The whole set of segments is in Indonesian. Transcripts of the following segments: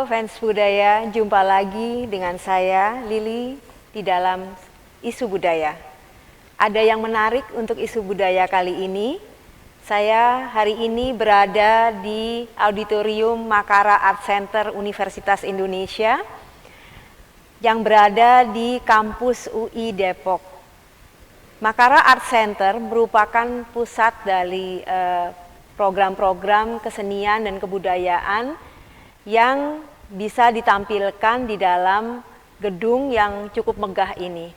fans budaya, jumpa lagi dengan saya Lili di dalam Isu Budaya. Ada yang menarik untuk Isu Budaya kali ini. Saya hari ini berada di Auditorium Makara Art Center Universitas Indonesia yang berada di kampus UI Depok. Makara Art Center merupakan pusat dari program-program kesenian dan kebudayaan yang bisa ditampilkan di dalam gedung yang cukup megah ini.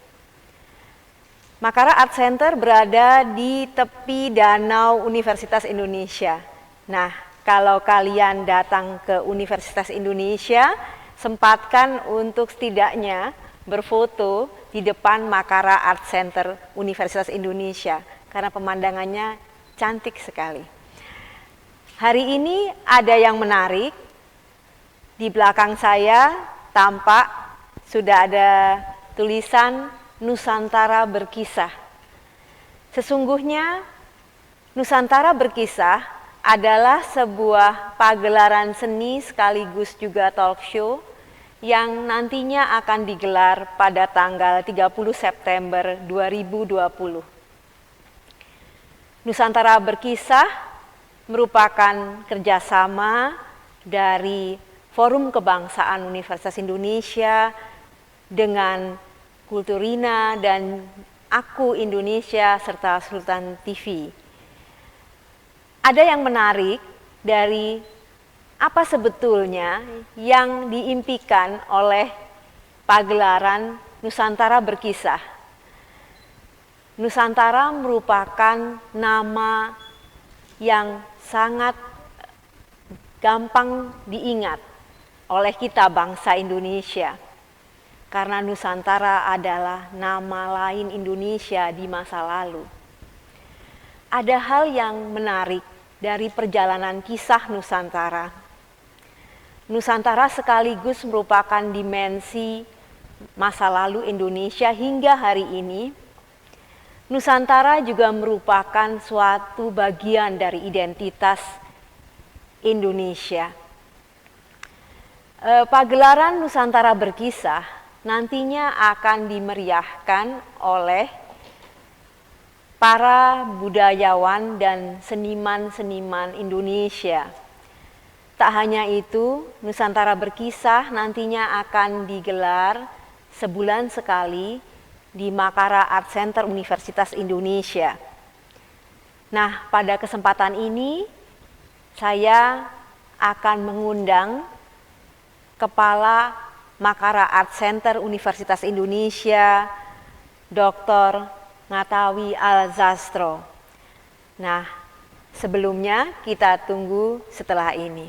Makara Art Center berada di tepi danau Universitas Indonesia. Nah, kalau kalian datang ke Universitas Indonesia, sempatkan untuk setidaknya berfoto di depan Makara Art Center Universitas Indonesia, karena pemandangannya cantik sekali. Hari ini ada yang menarik. Di belakang saya tampak sudah ada tulisan Nusantara Berkisah. Sesungguhnya Nusantara Berkisah adalah sebuah pagelaran seni sekaligus juga talk show yang nantinya akan digelar pada tanggal 30 September 2020. Nusantara Berkisah merupakan kerjasama dari Forum Kebangsaan Universitas Indonesia dengan Kulturina dan Aku Indonesia serta Sultan TV. Ada yang menarik dari apa sebetulnya yang diimpikan oleh pagelaran Nusantara Berkisah. Nusantara merupakan nama yang sangat gampang diingat oleh kita bangsa Indonesia, karena Nusantara adalah nama lain Indonesia di masa lalu. Ada hal yang menarik dari perjalanan kisah Nusantara. Nusantara sekaligus merupakan dimensi masa lalu Indonesia hingga hari ini. Nusantara juga merupakan suatu bagian dari identitas Indonesia. Pagelaran Nusantara Berkisah nantinya akan dimeriahkan oleh para budayawan dan seniman-seniman Indonesia. Tak hanya itu, Nusantara Berkisah nantinya akan digelar sebulan sekali di Makara Art Center Universitas Indonesia. Nah, pada kesempatan ini saya akan mengundang Kepala Makara Art Center Universitas Indonesia, Dr. Ngatawi Alzastro. Nah, sebelumnya kita tunggu setelah ini.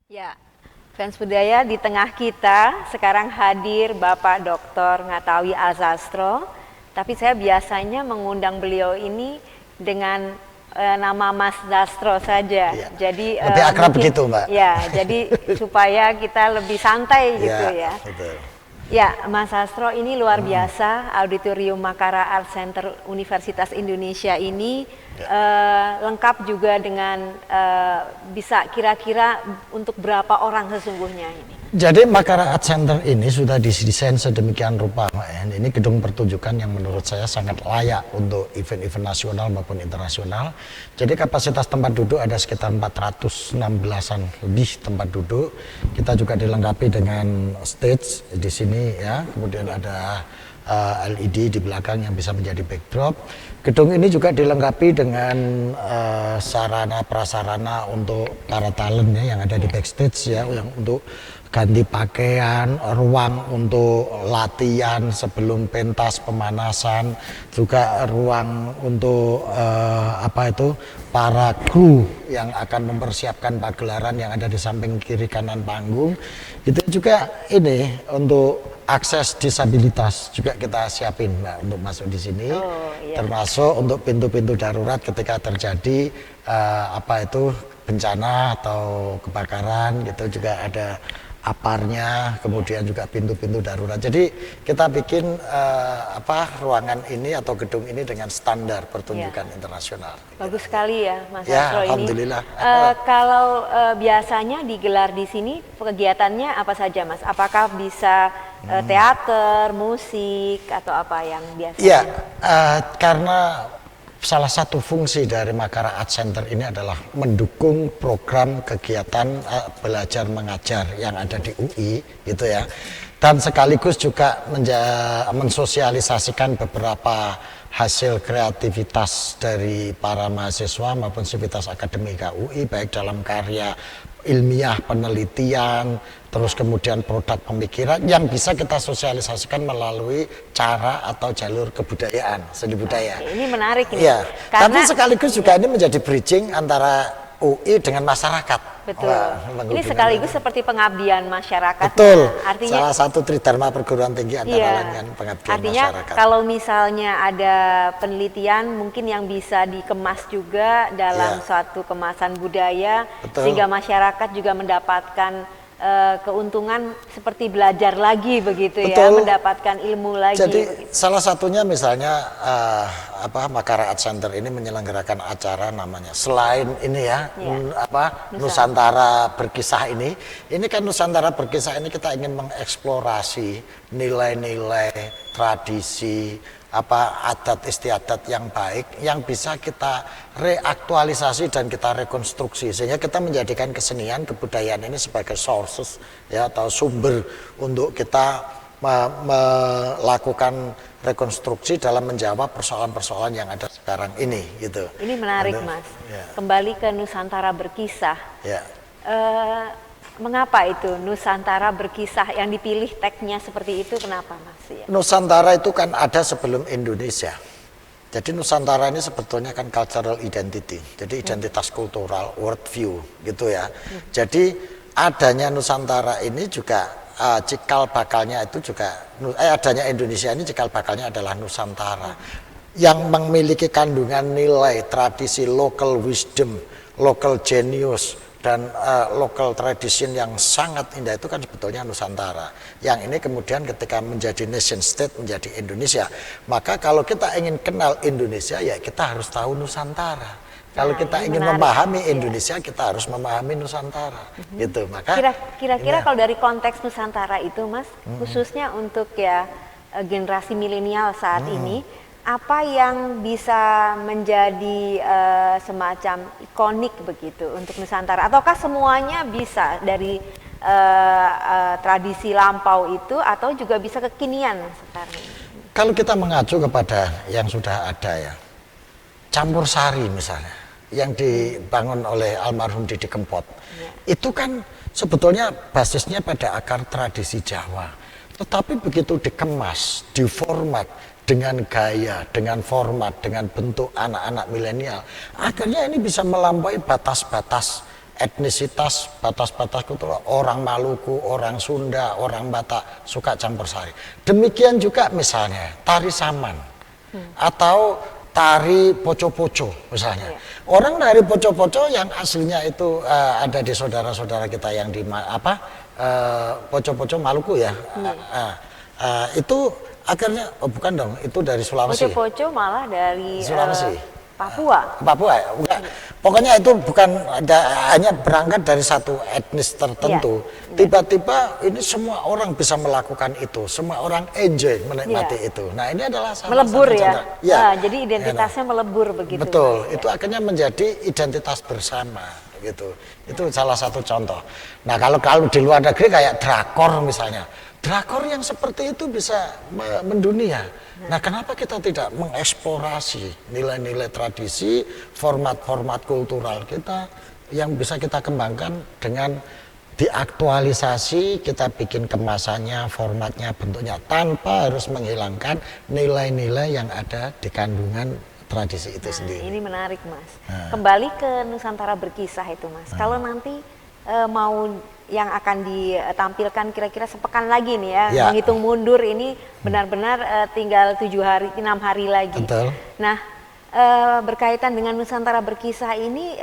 Ya, fans budaya, di tengah kita sekarang hadir Bapak Dr. Ngatawi Alzastro. Tapi saya biasanya mengundang beliau ini dengan nama Mas Dastro saja. Ya. Jadi lebih akrab begitu, Mbak. Ya, jadi supaya kita lebih santai gitu ya. Betul. Ya, Mas Dastro ini luar biasa. Auditorium Makara Art Center Universitas Indonesia ini lengkap juga dengan bisa kira-kira untuk berapa orang sesungguhnya ini. Jadi Makara Art Center ini sudah didesain sedemikian rupa, Mbak. Ini gedung pertunjukan yang menurut saya sangat layak untuk event-event nasional maupun internasional. Jadi kapasitas tempat duduk ada sekitar 416-an lebih tempat duduk. Kita juga dilengkapi dengan stage di sini ya. Kemudian ada LED di belakang yang bisa menjadi backdrop. Gedung ini juga dilengkapi dengan sarana prasarana untuk para talent ya yang ada di backstage ya, yang untuk ganti pakaian, ruang untuk latihan sebelum pentas pemanasan, juga ruang untuk para kru yang akan mempersiapkan pagelaran yang ada di samping kiri kanan panggung. Itu juga ini untuk akses disabilitas juga kita siapin, Mbak, untuk masuk di sini. Termasuk untuk pintu-pintu darurat ketika terjadi bencana atau kebakaran gitu, juga ada aparnya, kemudian juga pintu-pintu darurat. Jadi kita bikin ruangan ini atau gedung ini dengan standar pertunjukan internasional. Bagus sekali ya, Mas Ya, Dastro ini. alhamdulillah. Kalau biasanya digelar di sini kegiatannya apa saja, Mas? Apakah bisa teater, musik, atau apa yang biasanya? Ya, karena salah satu fungsi dari Makara Art Center ini adalah mendukung program kegiatan belajar mengajar yang ada di UI gitu ya, dan sekaligus juga mensosialisasikan beberapa hasil kreativitas dari para mahasiswa maupun sivitas akademika UI, baik dalam karya ilmiah, penelitian, terus kemudian produk pemikiran yang bisa kita sosialisasikan melalui cara atau jalur kebudayaan, seni budaya. Ini menarik ini. Ya, tapi sekaligus juga ini menjadi bridging antara UI dengan masyarakat. Betul. Ini sekaligus seperti pengabdian masyarakat. Betul. Artinya salah satu tridharma perguruan tinggi antara lain kan pengabdian artinya, masyarakat. kalau misalnya ada penelitian mungkin yang bisa dikemas juga dalam suatu kemasan budaya. Betul. Sehingga masyarakat juga mendapatkan keuntungan seperti belajar lagi begitu. Betul. Ya, mendapatkan ilmu lagi. Jadi begitu. salah satunya misalnya Makara Art Center ini menyelenggarakan acara namanya selain ini ya, Nusantara Berkisah ini kan Nusantara Berkisah ini kita ingin mengeksplorasi nilai-nilai tradisi adat istiadat yang baik yang bisa kita reaktualisasi dan kita rekonstruksi, sehingga kita menjadikan kesenian kebudayaan ini sebagai sources ya, atau sumber untuk kita melakukan rekonstruksi dalam menjawab persoalan-persoalan yang ada sekarang ini gitu. Ini menarik, Mas. Kembali ke Nusantara Berkisah. Mengapa itu Nusantara Berkisah yang dipilih tagnya seperti itu, kenapa, Mas? Nusantara itu kan ada sebelum Indonesia. Jadi Nusantara ini sebetulnya kan cultural identity, jadi identitas kultural, world view gitu ya. Jadi adanya Nusantara ini juga cikal bakalnya itu juga adanya Indonesia ini cikal bakalnya adalah Nusantara yang memiliki kandungan nilai tradisi, local wisdom, local genius, dan local tradition yang sangat indah, itu kan sebetulnya Nusantara. Yang ini kemudian ketika menjadi nation state, menjadi Indonesia, maka kalau kita ingin kenal Indonesia ya kita harus tahu Nusantara. Kalau kita ingin memahami Indonesia, kita harus memahami Nusantara. Gitu. Maka kira-kira kalau dari konteks Nusantara itu, Mas, khususnya untuk ya generasi milenial saat ini, apa yang bisa menjadi semacam ikonik begitu untuk Nusantara? Ataukah semuanya bisa dari tradisi lampau itu, atau juga bisa kekinian sekarang? Kalau kita mengacu kepada yang sudah ada ya, campur sari misalnya, yang dibangun oleh almarhum Didi Kempot, itu kan sebetulnya basisnya pada akar tradisi Jawa. Tetapi begitu dikemas, diformat, dengan gaya, dengan format, dengan bentuk anak-anak milenial, akhirnya ini bisa melampaui batas-batas etnisitas, batas-batas kultural. Orang Maluku, orang Sunda, orang Batak suka campur sari. Demikian juga misalnya tari saman atau tari poco-poco misalnya. Orang dari poco-poco yang aslinya itu ada di saudara-saudara kita yang di poco-poco Maluku ya. Itu akhirnya bukan dong, itu dari Sulawesi. Poco-poco malah dari Sulawesi. Papua. Papua ya, enggak. Pokoknya itu bukan hanya berangkat dari satu etnis tertentu. Tiba-tiba ini semua orang bisa melakukan itu, semua orang enjoy menikmati itu. Nah ini adalah salah melebur satu ya. contoh. Ya. Jadi identitasnya melebur begitu. Betul, itu akhirnya menjadi identitas bersama gitu. Itu salah satu contoh. Nah kalau di luar negeri kayak drakor misalnya. Drakor yang seperti itu bisa mendunia. Nah, kenapa kita tidak mengeksplorasi nilai-nilai tradisi, format-format kultural kita yang bisa kita kembangkan dengan diaktualisasi, kita bikin kemasannya, formatnya, bentuknya, tanpa harus menghilangkan nilai-nilai yang ada di kandungan tradisi itu sendiri. Ini menarik, Mas. Kembali ke Nusantara Berkisah itu, Mas. Kalau nanti mau yang akan ditampilkan kira-kira sepekan lagi nih ya, menghitung mundur ini benar-benar tinggal 6 hari lagi. Betul. Nah, berkaitan dengan Nusantara Berkisah ini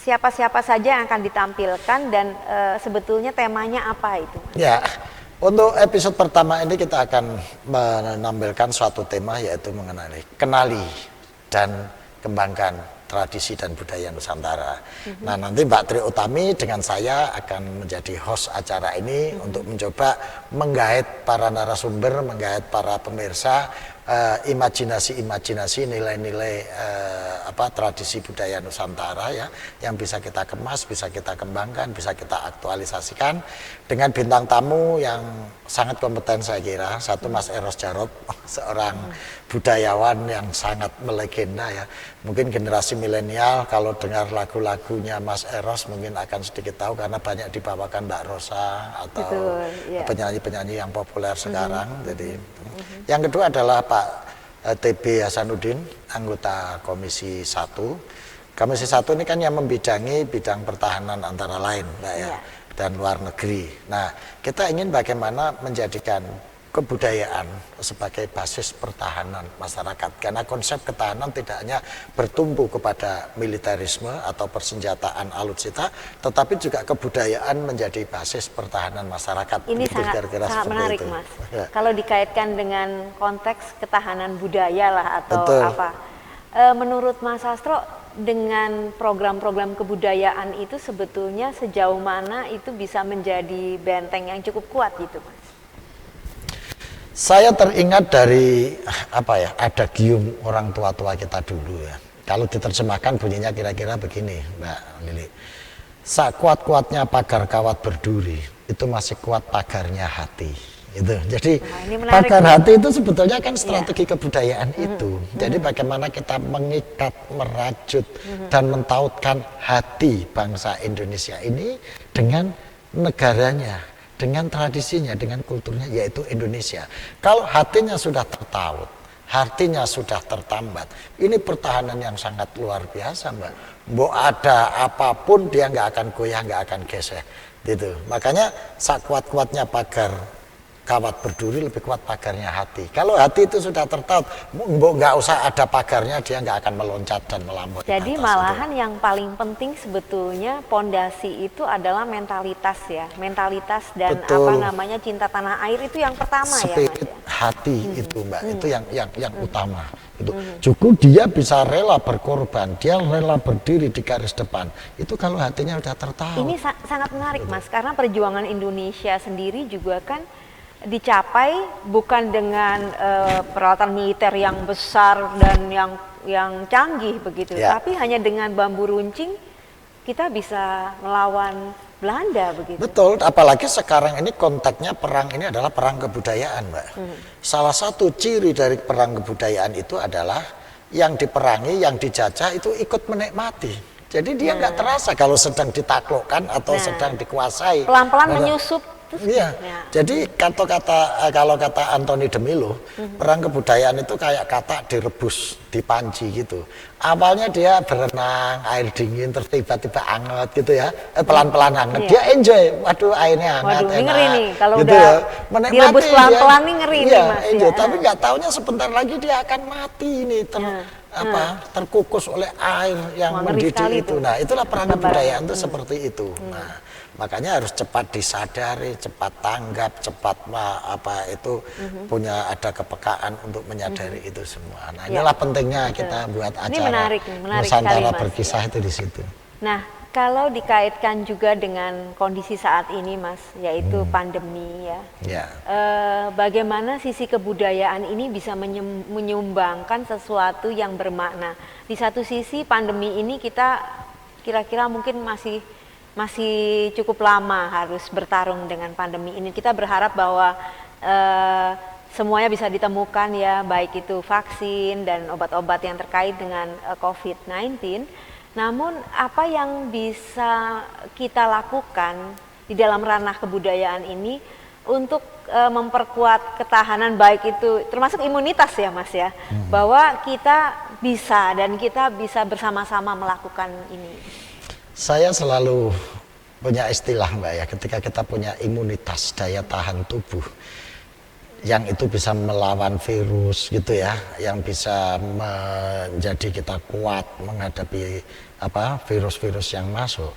siapa-siapa saja yang akan ditampilkan dan sebetulnya temanya apa itu, Mas? Ya, untuk episode pertama ini kita akan menampilkan suatu tema yaitu mengenai kenali dan kembangkan tradisi dan budaya Nusantara. Nah nanti Mbak Tri Utami dengan saya akan menjadi host acara ini untuk mencoba menggait para narasumber, menggait para pemirsa, imajinasi nilai-nilai tradisi budaya Nusantara ya, yang bisa kita kemas, bisa kita kembangkan, bisa kita aktualisasikan dengan bintang tamu yang sangat kompeten saya kira. Satu Mas Eros Jarot, seorang budayawan yang sangat melegenda ya. Mungkin generasi milenial kalau dengar lagu-lagunya Mas Eros mungkin akan sedikit tahu karena banyak dibawakan Mbak Rosa atau penyanyi-penyanyi yang populer sekarang. Jadi yang kedua adalah Pak TB Hasanuddin, anggota Komisi 1. Komisi 1 ini kan yang membidangi bidang pertahanan antara lain, Mbak ya, dan luar negeri. Nah, kita ingin bagaimana menjadikan kebudayaan sebagai basis pertahanan masyarakat, karena konsep ketahanan tidak hanya bertumpu kepada militerisme atau persenjataan alutsista, tetapi juga kebudayaan menjadi basis pertahanan masyarakat. Ini sangat menarik itu, Mas. Ya. Kalau dikaitkan dengan konteks ketahanan budaya lah atau apa, menurut Mas Sastro dengan program-program kebudayaan itu sebetulnya sejauh mana itu bisa menjadi benteng yang cukup kuat gitu, Mas? Saya teringat dari ada gium orang tua-tua kita dulu ya. Kalau diterjemahkan bunyinya kira-kira begini, Mbak Lili. Sakuat-kuatnya pagar kawat berduri, itu masih kuat pagarnya hati. Itu. Jadi pagar hati itu sebetulnya kan strategi kebudayaan itu. Jadi bagaimana kita mengikat, merajut dan mentautkan hati bangsa Indonesia ini dengan negaranya, dengan tradisinya, dengan kulturnya, yaitu Indonesia. Kalau hatinya sudah tertaut, hatinya sudah tertambat, ini pertahanan yang sangat luar biasa, Mbak. Mbok ada apapun dia nggak akan goyah, nggak akan geseh, gitu. Makanya sakuat-kuatnya pagar kawat berduri lebih kuat pagarnya hati. Kalau hati itu sudah tertaut, mbok nggak usah ada pagarnya, dia nggak akan meloncat dan melampaui. Jadi malahan itu yang paling penting sebetulnya pondasi itu adalah mentalitas ya, mentalitas dan cinta tanah air itu yang pertama. Spirit, ya, hati itu Mbak, itu yang utama. Itu cukup dia bisa rela berkorban, dia rela berdiri di garis depan. Itu kalau hatinya sudah tertaut. Ini sangat menarik Mas, karena perjuangan Indonesia sendiri juga kan dicapai bukan dengan peralatan militer yang besar dan yang canggih begitu, tapi hanya dengan bambu runcing kita bisa melawan Belanda begitu. Betul, apalagi sekarang ini konteksnya perang ini adalah perang kebudayaan, Mbak. Salah satu ciri dari perang kebudayaan itu adalah yang diperangi, yang dijajah itu ikut menikmati. Jadi dia nggak terasa kalau sedang ditaklukkan atau sedang dikuasai. Pelan-pelan menyusup itu Iya. ya. Jadi kalau kata Anthony de Mello, perang kebudayaan itu kayak kata direbus di panci gitu. Awalnya dia berenang, air dingin, terus tiba-tiba hangat gitu ya, pelan-pelan hangat. Iya. Dia enjoy, waduh airnya hangat, Waduh, ini enak. ngeri nih, kalau gitu udah ya. Menikmati direbus pelan-pelan dia. nih ngeri Iya, nih Mas enjoy. ya. Tapi nggak taunya sebentar lagi dia akan mati ini, terkukus oleh air yang Wah, ngeri mendidih sekali itu. tuh. Nah, itulah perang Gambaran. kebudayaan itu seperti itu. Nah, makanya harus cepat disadari, cepat tanggap, cepat punya ada kepekaan untuk menyadari itu semua. Nah, inilah pentingnya kita buat Ini acara menarik Nusantara sekali, Mas. Berkisah itu di situ. Nah, kalau dikaitkan juga dengan kondisi saat ini, Mas, yaitu pandemi ya. Ya. Bagaimana sisi kebudayaan ini bisa menyumbangkan sesuatu yang bermakna. Di satu sisi pandemi ini kita kira-kira mungkin masih cukup lama harus bertarung dengan pandemi ini. Kita berharap bahwa semuanya bisa ditemukan ya, baik itu vaksin dan obat-obat yang terkait dengan COVID-19. Namun apa yang bisa kita lakukan di dalam ranah kebudayaan ini untuk memperkuat ketahanan, baik itu termasuk imunitas ya Mas ya, bahwa kita bisa bersama-sama melakukan ini. Saya selalu punya istilah Mbak ya, ketika kita punya imunitas, daya tahan tubuh yang itu bisa melawan virus gitu ya, yang bisa menjadi kita kuat menghadapi virus-virus yang masuk.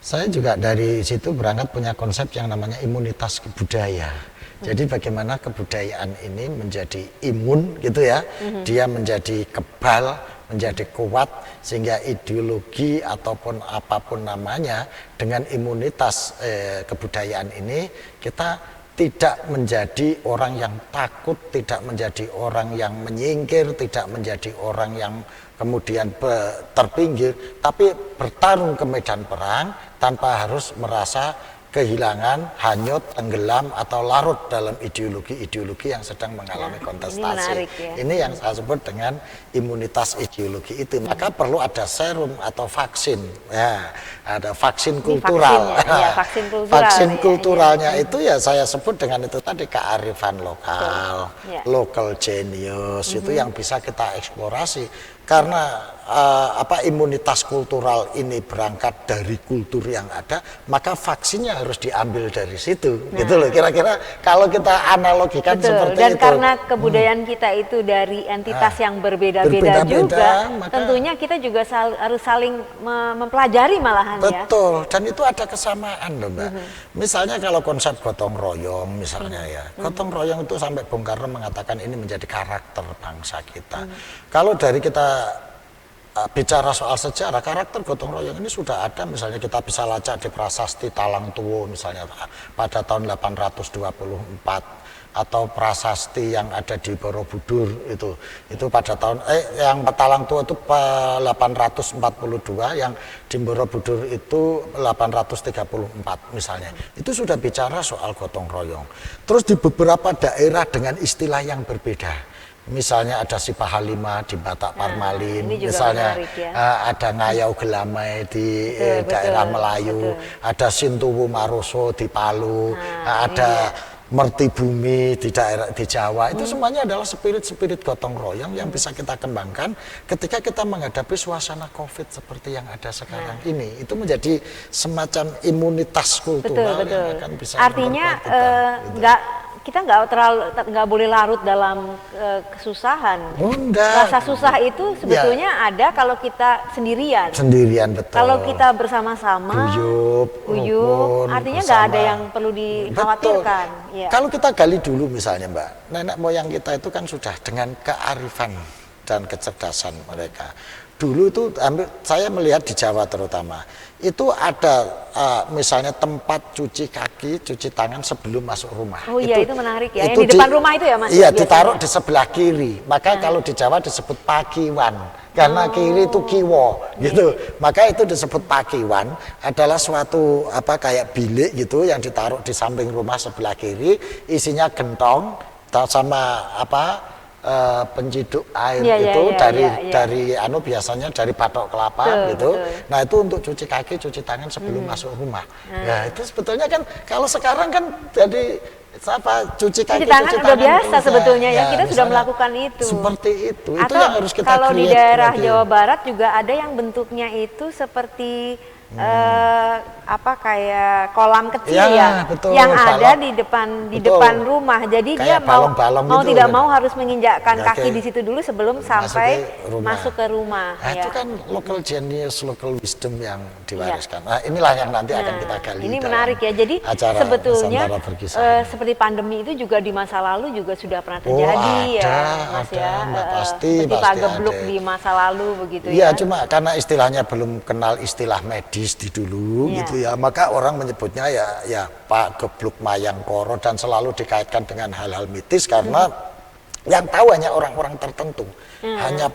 Saya juga dari situ berangkat punya konsep yang namanya imunitas budaya. Jadi bagaimana kebudayaan ini menjadi imun gitu ya, dia menjadi kebal, menjadi kuat, sehingga ideologi ataupun apapun namanya, dengan imunitas kebudayaan ini kita tidak menjadi orang yang takut, tidak menjadi orang yang menyingkir, tidak menjadi orang yang kemudian terpinggir, tapi bertarung ke medan perang tanpa harus merasa kehilangan, hanyut, tenggelam, atau larut dalam ideologi-ideologi yang sedang mengalami kontestasi. Ini menarik, ya. Ini yang saya sebut dengan imunitas ideologi itu. Maka perlu ada serum atau vaksin. Ya, ada vaksin kultural. Vaksin kultural. Vaksin kulturalnya itu ya saya sebut dengan itu tadi, kearifan lokal, local genius, itu yang bisa kita eksplorasi. Karena imunitas kultural ini berangkat dari kultur yang ada, maka vaksinnya harus diambil dari situ. Gitu loh, kira-kira kalau kita analogikan seperti dan itu. Karena kebudayaan kita itu dari entitas yang berbeda-beda juga, tentunya kita juga harus saling mempelajari malahan. Betul, dan itu ada kesamaan loh Mbak. Misalnya kalau konsep gotong royong misalnya ya, gotong royong itu sampai Bung Karno mengatakan ini menjadi karakter bangsa kita. Kalau dari kita bicara soal sejarah, karakter gotong royong ini sudah ada, misalnya kita bisa lacak di prasasti Talang Tuwo misalnya pada tahun 824, atau prasasti yang ada di Borobudur itu pada tahun yang Talang Tuwo itu 842, yang di Borobudur itu 834 misalnya. Itu sudah bicara soal gotong royong. Terus di beberapa daerah dengan istilah yang berbeda. Misalnya ada Sipah Halimah di Batak Parmalin, misalnya menarik, ya. Ada Ngayau Gelamai di daerah Melayu, ada Sintuwu Maroso di Palu, ada Mertibumi di daerah di Jawa. Itu semuanya adalah spirit-spirit gotong royong yang bisa kita kembangkan ketika kita menghadapi suasana COVID seperti yang ada sekarang ini. Itu menjadi semacam imunitas kultural yang akan bisa artinya kita nggak boleh larut dalam kesusahan. Rasa susah itu sebetulnya ada kalau kita sendirian. Betul. Kalau kita bersama-sama, guyup, artinya nggak ada yang perlu dikhawatirkan. Ya. Kalau kita gali dulu misalnya Mbak, nenek moyang kita itu kan sudah dengan kearifan dan kecerdasan mereka. Dulu itu saya melihat di Jawa terutama, itu ada misalnya tempat cuci kaki, cuci tangan sebelum masuk rumah. Oh iya, itu menarik ya, yang di depan rumah itu ya Mas? Iya, ditaruh di sebelah kiri, maka kalau di Jawa disebut pakiwan, karena kiri itu kiwo gitu. Maka itu disebut pakiwan, adalah suatu kayak bilik gitu yang ditaruh di samping rumah sebelah kiri, isinya gentong sama penciduk air Iya, itu iya, dari iya, iya. dari biasanya dari batok kelapa Betul, gitu. betul. Nah itu untuk cuci kaki, cuci tangan sebelum masuk rumah. Ya itu sebetulnya kan kalau sekarang kan jadi cuci kaki, Cuci tangan udah biasa bisa. sebetulnya ya, kita sudah misalnya melakukan itu. Seperti itu Atau yang harus kita kalau di create daerah lagi. Jawa Barat juga ada yang bentuknya itu seperti kayak kolam kecil Ya, ya, betul, yang ada balong. di Betul. depan rumah. Jadi Kayak dia mau balong-balong gitu, tidak kan. mau harus menginjakkan Oke. kaki di situ dulu sebelum sampai masuk ke rumah. Nah, Ya. itu kan local genius, local wisdom yang diwariskan. Nah, inilah yang nanti akan kita gali. Ini dalam menarik ya. Jadi acara sebetulnya Nusantara Berkisah ini. seperti pandemi itu juga di masa lalu juga sudah pernah terjadi ada, Mas ada, ya. Mbak, pasti seperti pagebluk ada. di masa lalu begitu Iya, ya. cuma karena istilahnya belum kenal istilah medis di dulu Iya. gitu ya, maka orang menyebutnya ya Pak Gebluk Mayang Koro dan selalu dikaitkan dengan hal-hal mitis karena yang tahu hanya orang-orang tertentu, hanya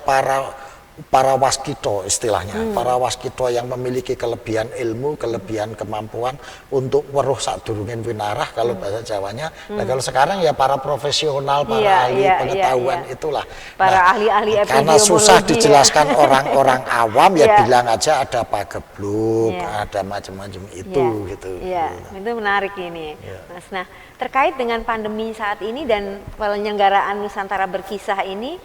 para waskito istilahnya, para waskito yang memiliki kelebihan ilmu, kelebihan kemampuan untuk weruh sadurungin winarah kalau bahasa Jawanya. Nah kalau sekarang ya para profesional, para Iya, ahli iya, pengetahuan iya. itulah. Para ahli-ahli karena susah epidemiologi, dijelaskan orang-orang awam ya Iya. bilang aja ada pagebluk, Iya. ada macam-macam itu gitu. Iya, itu menarik ini, Mas. Nah, terkait dengan pandemi saat ini dan penyelenggaraan Nusantara Berkisah ini,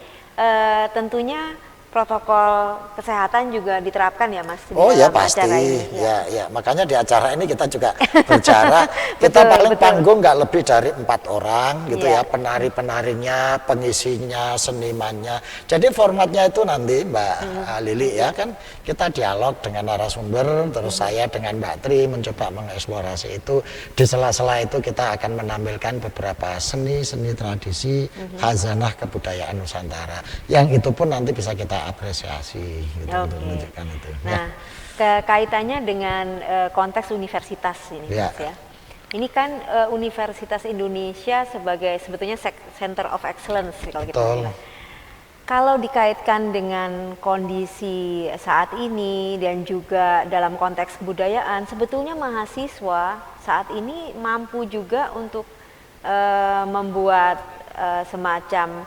tentunya protokol kesehatan juga diterapkan ya, Mas? Di Oh ya dalam pasti, acara ini, ya. Makanya di acara ini kita juga bicara, kita Betul, paling betul. panggung nggak lebih dari 4 orang gitu Iya. ya, penari-penarinya, pengisinya, senimannya. Jadi formatnya itu nanti Mbak Lili ya kan, kita dialog dengan narasumber, terus saya dengan Mbak Tri mencoba mengeksplorasi itu. Di sela-sela itu kita akan menampilkan beberapa seni-seni tradisi, khazanah kebudayaan Nusantara. Yang itu pun nanti bisa kita apresiasi gitu untuk Oke. menunjukkan itu. Nah, kaitannya dengan konteks universitas ini, Ya. Mas ya. Ini kan Universitas Indonesia sebagai sebetulnya Center of Excellence kalau kita Betul. bilang. Kalau dikaitkan dengan kondisi saat ini dan juga dalam konteks kebudayaan, sebetulnya mahasiswa saat ini mampu juga untuk membuat semacam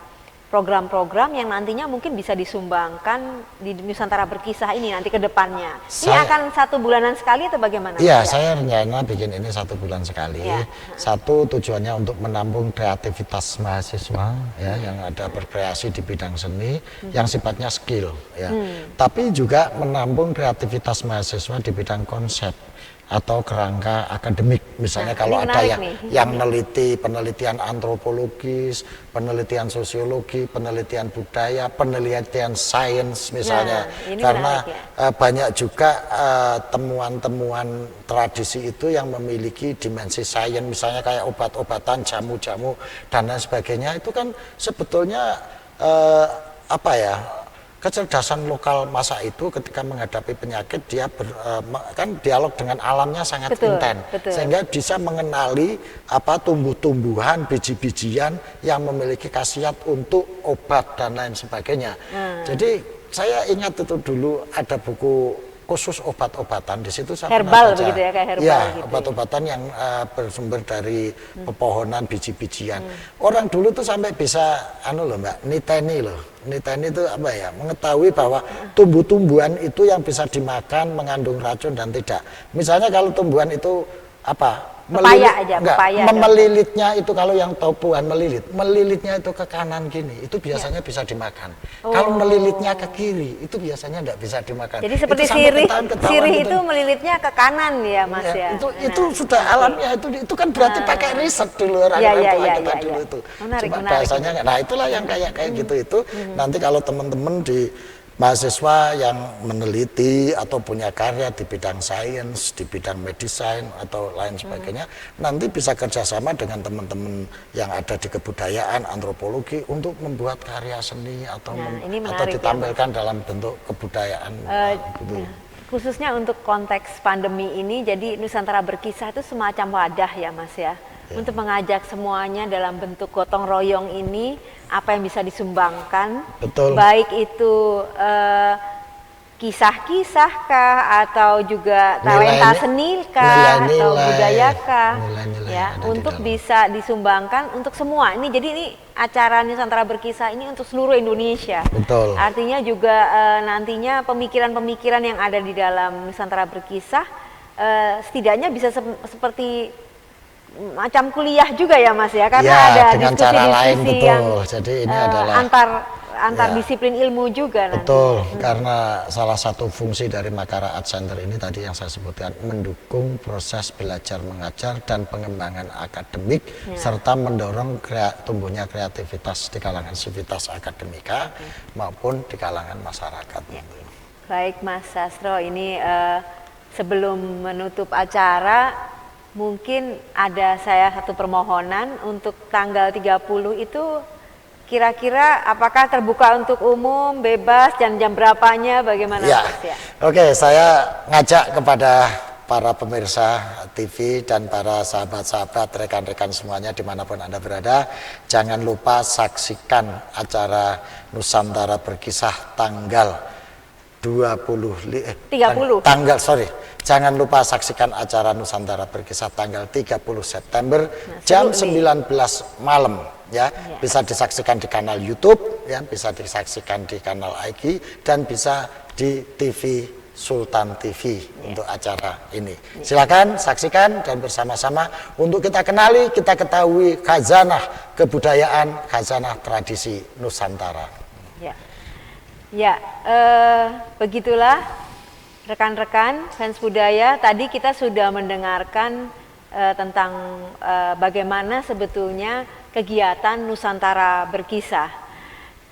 program-program yang nantinya mungkin bisa disumbangkan di Nusantara Berkisah ini nanti ke depannya. Ini akan 1 bulanan sekali atau bagaimana? Iya, Mas? saya rencana bikin ini 1 bulan sekali. Ya. Satu tujuannya untuk menampung kreativitas mahasiswa ya yang ada berkreasi di bidang seni yang sifatnya skill ya. Tapi juga menampung kreativitas mahasiswa di bidang konsep atau kerangka akademik. Misalnya kalau ini ada menarik yang nih. yang meneliti penelitian antropologis, penelitian sosiologi, penelitian budaya, penelitian sains misalnya. Nah, ini Karena menarik, banyak juga temuan-temuan tradisi itu yang memiliki dimensi sains, misalnya kayak obat-obatan, jamu-jamu dan lain sebagainya. Itu kan sebetulnya kecerdasan lokal masa itu ketika menghadapi penyakit dia kan dialog dengan alamnya sangat intens sehingga bisa mengenali tumbuh-tumbuhan, biji-bijian yang memiliki khasiat untuk obat dan lain sebagainya. Jadi saya ingat itu dulu ada buku khusus obat-obatan, di situ saya Herbal pernah baca. begitu ya, kayak herbal Ya, gitu. obat-obatan yang bersumber dari pepohonan, biji-bijian. Orang dulu tuh sampai bisa Mbak, niteni itu mengetahui bahwa tumbuh-tumbuhan itu yang bisa dimakan mengandung racun dan tidak. Misalnya kalau tumbuhan itu melilitnya itu, kalau yang topuan melilitnya itu ke kanan gini, itu biasanya bisa dimakan. Kalau melilitnya ke kiri, itu biasanya tidak bisa dimakan. Jadi seperti sirih itu melilitnya ke kanan ya, Mas ya. Itu sudah alamnya itu kan berarti pakai riset dulu orang kita dulu itu. Menarik. Bahasanya, nah itulah yang kayak gitu itu. Nanti kalau teman-teman di mahasiswa yang meneliti atau punya karya di bidang sains, di bidang medisin atau lain sebagainya, nanti bisa kerjasama dengan teman-teman yang ada di kebudayaan, antropologi untuk membuat karya seni atau ditampilkan dalam bentuk kebudayaan. Khususnya untuk konteks pandemi ini, jadi Nusantara Berkisah itu semacam wadah ya, Mas ya. Untuk mengajak semuanya dalam bentuk gotong royong ini, apa yang bisa disumbangkan. Betul. Baik itu kisah-kisah kah, atau juga talenta seni kah, atau budaya kah, ya, untuk bisa disumbangkan untuk semua. Ini jadi ini acara Nusantara Berkisah ini untuk seluruh Indonesia. Betul. Artinya juga nantinya pemikiran-pemikiran yang ada di dalam Nusantara Berkisah setidaknya bisa seperti macam kuliah juga ya Mas ya, karena ya, ada dengan cara lain, diskusi-diskusi betul. yang Jadi ini adalah antar disiplin ilmu juga nanti. Betul, karena salah satu fungsi dari Makara Art Center ini tadi yang saya sebutkan, mendukung proses belajar mengajar dan pengembangan akademik, serta mendorong tumbuhnya kreativitas di kalangan sivitas akademika maupun di kalangan masyarakat. Baik Mas Sastro, ini sebelum menutup acara, mungkin ada saya satu permohonan untuk tanggal 30 itu kira-kira apakah terbuka untuk umum, bebas, dan jam berapanya, bagaimana Mas ya? Oke, saya ngajak kepada para pemirsa TV dan para sahabat-sahabat, rekan-rekan semuanya dimanapun Anda berada, jangan lupa saksikan acara Nusantara Berkisah tanggal 30. Jangan lupa saksikan acara Nusantara Berkisah tanggal 30 September jam 19 malam ya. Bisa disaksikan di kanal YouTube ya, bisa disaksikan di kanal IG dan bisa di TV Sultan TV untuk acara ini. Silakan saksikan dan bersama-sama untuk kita kenali, kita ketahui khazanah kebudayaan, khazanah tradisi Nusantara. Begitulah rekan-rekan fans budaya, tadi kita sudah mendengarkan tentang bagaimana sebetulnya kegiatan Nusantara Berkisah.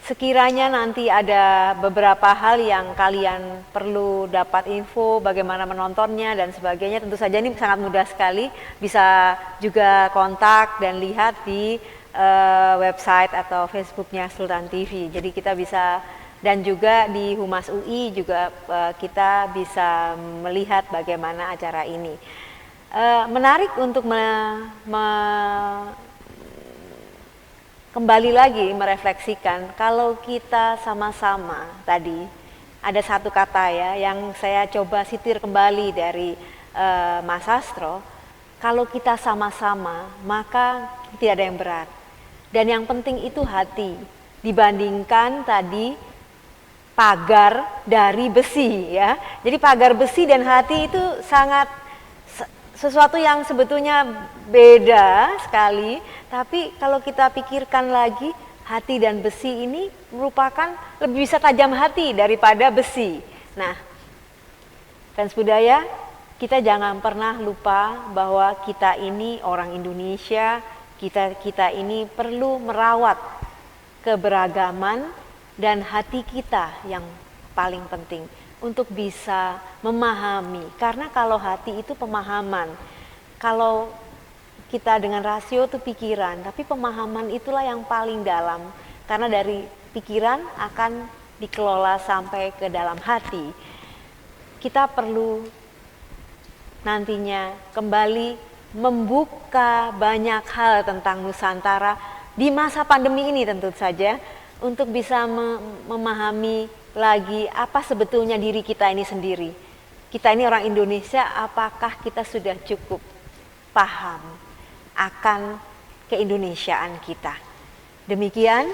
Sekiranya nanti ada beberapa hal yang kalian perlu dapat info bagaimana menontonnya dan sebagainya, tentu saja ini sangat mudah sekali, bisa juga kontak dan lihat di website atau Facebooknya Sultan TV. Jadi kita bisa, dan juga di Humas UI juga kita bisa melihat bagaimana acara ini. Menarik untuk kembali lagi merefleksikan, kalau kita sama-sama tadi, ada satu kata ya yang saya coba sitir kembali dari Mas Sastro, kalau kita sama-sama maka tidak ada yang berat. Dan yang penting itu hati, dibandingkan tadi pagar dari besi ya. Jadi pagar besi dan hati itu sangat sesuatu yang sebetulnya beda sekali, tapi kalau kita pikirkan lagi, hati dan besi ini merupakan lebih bisa tajam hati daripada besi. Nah, fans budaya, kita jangan pernah lupa bahwa kita ini orang Indonesia, kita ini perlu merawat keberagaman dan hati kita yang paling penting untuk bisa memahami. Karena kalau hati itu pemahaman, kalau kita dengan rasio itu pikiran, tapi pemahaman itulah yang paling dalam. Karena dari pikiran akan dikelola sampai ke dalam hati. Kita perlu nantinya kembali membuka banyak hal tentang Nusantara di masa pandemi ini tentu saja, untuk bisa memahami lagi apa sebetulnya diri kita ini sendiri. Kita ini orang Indonesia, apakah kita sudah cukup paham akan keindonesiaan kita. Demikian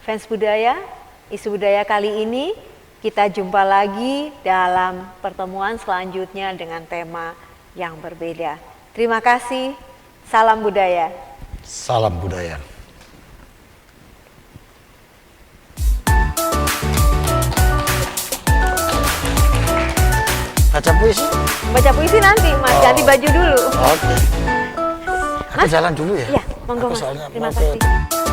fans budaya, isu budaya kali ini. Kita jumpa lagi dalam pertemuan selanjutnya dengan tema yang berbeda. Terima kasih, salam budaya. Salam budaya. Baca puisi? Baca puisi nanti, Mas. Ganti baju dulu. Oke. Aku jalan dulu ya? Iya, monggo Mas. Terima kasih.